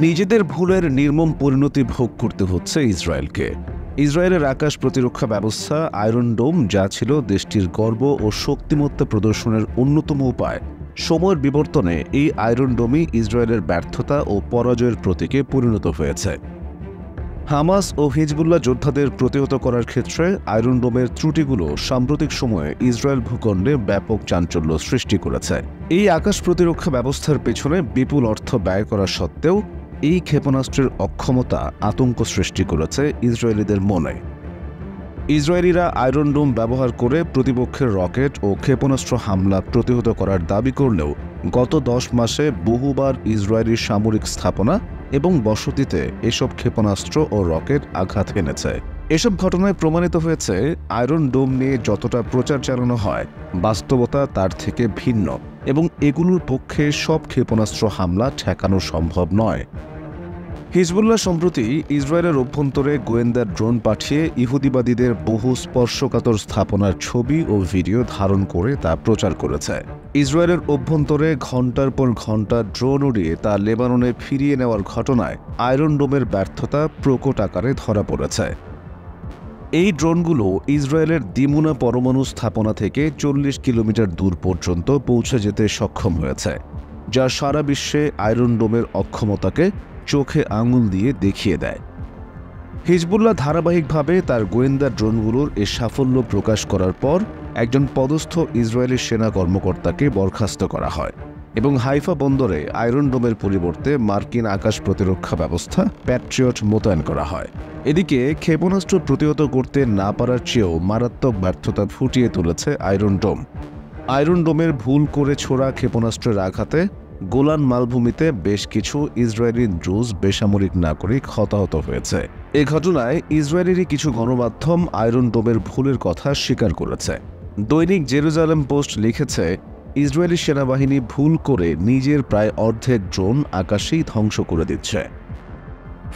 নিজেদের ভুলের নির্মম পরিণতি ভোগ করতে হচ্ছে ইসরায়েলকে। ইসরায়েলের আকাশ প্রতিরক্ষা ব্যবস্থা আয়রন ডোম, যা ছিল দেশটির গর্ব ও শক্তিমত্তা প্রদর্শনের অন্যতম উপায়, সময়ের বিবর্তনে এই আয়রন ডোমই ইসরায়েলের ব্যর্থতা ও পরাজয়ের প্রতীকে পরিণত হয়েছে। হামাস ও হিজবুল্লাহ যোদ্ধাদের প্রতিহত করার ক্ষেত্রে আয়রন ডোমের ত্রুটিগুলো সাম্প্রতিক সময়ে ইসরায়েল ভূখণ্ডে ব্যাপক চাঞ্চল্য সৃষ্টি করেছে। এই আকাশ প্রতিরক্ষা ব্যবস্থার পেছনে বিপুল অর্থ ব্যয় করা সত্ত্বেও এই ক্ষেপণাস্ত্রের অক্ষমতা আতঙ্ক সৃষ্টি করেছে ইসরায়েলিদের মনে। ইসরায়েলিরা আয়রন ডোম ব্যবহার করে প্রতিপক্ষের রকেট ও ক্ষেপণাস্ত্র হামলা প্রতিহত করার দাবি করলেও গত 10 মাসে বহুবার ইসরায়েলি সামরিক স্থাপনা এবং বসতিতে এসব ক্ষেপণাস্ত্র ও রকেট আঘাত এনেছে। এসব ঘটনায় প্রমাণিত হয়েছে আয়রন ডোম নিয়ে যতটা প্রচার চালানো হয়, বাস্তবতা তার থেকে ভিন্ন এবং এগুলোর পক্ষে সব ক্ষেপণাস্ত্র হামলা ঠেকানো সম্ভব নয়। হিজবুল্লাহ সম্প্রতি ইসরায়েলের অভ্যন্তরে গোয়েন্দা ড্রোন পাঠিয়ে ইহুদিবাদীদের বহু স্পর্শকাতর স্থাপনার ছবি ও ভিডিও ধারণ করে তা প্রচার করেছে। ইসরায়েলের অভ্যন্তরে ঘণ্টার পর ঘণ্টা ড্রোন উড়িয়ে তা লেবাননে ফিরিয়ে নেওয়ার ঘটনায় আয়রন ডোমের ব্যর্থতা প্রকট আকারে ধরা পড়েছে। এই ড্রোনগুলো ইসরায়েলের দিমুনা পরমাণু স্থাপনা থেকে 40 কিলোমিটার দূর পর্যন্ত পৌঁছে যেতে সক্ষম হয়েছে, যা সারা বিশ্বে আয়রন ডোমের অক্ষমতাকে চোখে আঙুল দিয়ে দেখিয়ে দেয়। হিজবুল্লাহ ধারাবাহিকভাবে তার গোয়েন্দা ড্রোনগুলোর এ সাফল্য প্রকাশ করার পর একজন পদস্থ ইসরায়েলি সেনা কর্মকর্তাকে বরখাস্ত করা হয় এবং হাইফা বন্দরে আয়রন ডোমের পরিবর্তে মার্কিন আকাশ প্রতিরক্ষা ব্যবস্থা প্যাট্রিয়ট মোতায়েন করা হয়। এদিকে ক্ষেপণাস্ত্র প্রতিহত করতে না পারার চেয়েও মারাত্মক ব্যর্থতা ফুটিয়ে তুলেছে আয়রন ডোম। আয়রন ডোমের ভুল করে ছোড়া ক্ষেপণাস্ত্রের আঘাতে গোলান মালভূমিতে বেশ কিছু ইসরায়েলি ড্রুজ বেসামরিক নাগরিক হতাহত হয়েছে। এ ঘটনায় ইসরায়েলেরই কিছু গণমাধ্যম আয়রন ডোমের ভুলের কথা স্বীকার করেছে। দৈনিক জেরুজালেম পোস্ট লিখেছে, ইসরায়েলি সেনাবাহিনী ভুল করে নিজের প্রায় অর্ধেক ড্রোন আকাশেই ধ্বংস করে দিচ্ছে।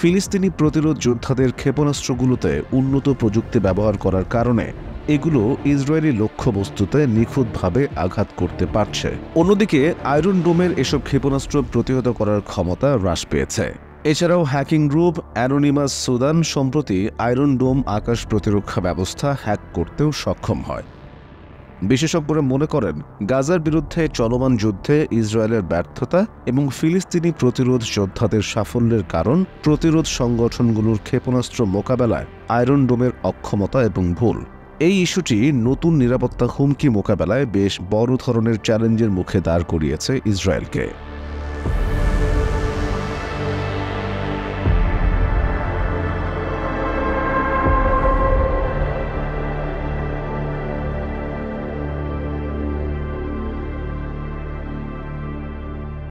ফিলিস্তিনি প্রতিরোধ যোদ্ধাদের ক্ষেপণাস্ত্রগুলোতে উন্নত প্রযুক্তি ব্যবহার করার কারণে এগুলো ইসরায়েলি লক্ষ্যবস্তুতে নিখুঁতভাবে আঘাত করতে পারছে। অন্যদিকে আয়রন ডোমের এসব ক্ষেপণাস্ত্র প্রতিহত করার ক্ষমতা হ্রাস পেয়েছে। এছাড়াও হ্যাকিং গ্রুপ অ্যানোনিমাস সুদান সম্প্রতি আয়রন ডোম আকাশ প্রতিরক্ষা ব্যবস্থা হ্যাক করতেও সক্ষম হয়। বিশেষজ্ঞরা মনে করেন, গাজার বিরুদ্ধে চলমান যুদ্ধে ইসরায়েলের ব্যর্থতা এবং ফিলিস্তিনি প্রতিরোধ যোদ্ধাদের সাফল্যের কারণ প্রতিরোধ সংগঠনগুলোর ক্ষেপণাস্ত্র মোকাবেলায় আয়রন ডোমের অক্ষমতা এবং ভুল। এই ইস্যুটি নতুন নিরাপত্তা হুমকি মোকাবেলায় বেশ বড় ধরনের চ্যালেঞ্জের মুখে দাঁড় করিয়েছে ইসরায়েলকে।